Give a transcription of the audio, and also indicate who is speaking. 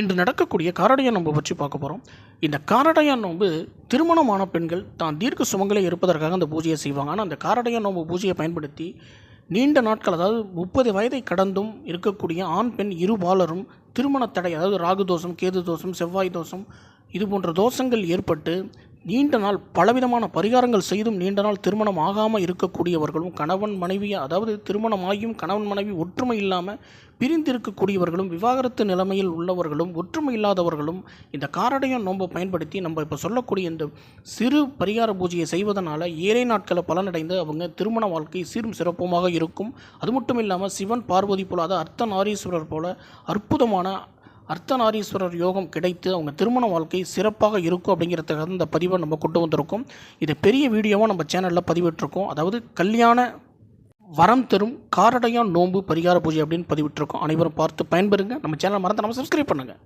Speaker 1: இன்று நடக்கக்கூடிய காரடையான் நோன்பு பற்றி பார்க்க போகிறோம். இந்த காரடையான் நோன்பு திருமணமான பெண்கள் தான் தீர்க்க சுமங்கலை இருப்பதற்காக அந்த பூஜையை செய்வாங்க. ஆனால் அந்த காரடையான் நோன்பு பூஜையை பயன்படுத்தி நீண்ட நாட்கள், அதாவது 30 வயதை கடந்தும் இருக்கக்கூடிய ஆண் பெண் இருபாலரும் திருமண தடை, அதாவது ராகு தோஷம், கேது தோஷம், செவ்வாய் தோஷம், இது போன்ற தோஷங்கள் ஏற்பட்டு நீண்ட நாள் பலவிதமான பரிகாரங்கள் செய்தும் நீண்ட நாள் திருமணம் ஆகாமல் இருக்கக்கூடியவர்களும், கணவன் மனைவி, அதாவது திருமணமாகியும் கணவன் மனைவி ஒற்றுமை இல்லாமல் பிரிந்திருக்கக்கூடியவர்களும், விவாகரத்து நிலைமையில் உள்ளவர்களும், ஒற்றுமை இல்லாதவர்களும் இந்த காரடையான் நோன்பை பயன்படுத்தி நம்ம இப்போ சொல்லக்கூடிய இந்த சிறு பரிகார பூஜையை செய்வதனால 7 நாட்களை பலனடைந்து அவங்க திருமண வாழ்க்கை சீரும் சிறப்புமாக இருக்கும். அது மட்டும் இல்லாமல் சிவன் பார்வதி போல, அதாவது அர்த்தநாரீஸ்வரர் போல அற்புதமான அர்த்தநாரீஸ்வரர் யோகம் கிடைத்து அவங்க திருமண வாழ்க்கை சிறப்பாக இருக்கும். அப்படிங்கிறதுக்காக இந்த பதிவை நம்ம கொண்டு வந்திருக்கோம். இது பெரிய வீடியோவாக நம்ம சேனலில் பதிவிட்டிருக்கோம். அதாவது கல்யாண வரம் தரும் காரடையான் நோன்பு பரிகார பூஜை அப்படின்னு பதிவிட்டிருக்கோம். அனைவரும் பார்த்து பயன்பெறுங்க. நம்ம சேனல் மறந்து நம்ம சப்ஸ்கிரைப் பண்ணுங்கள்.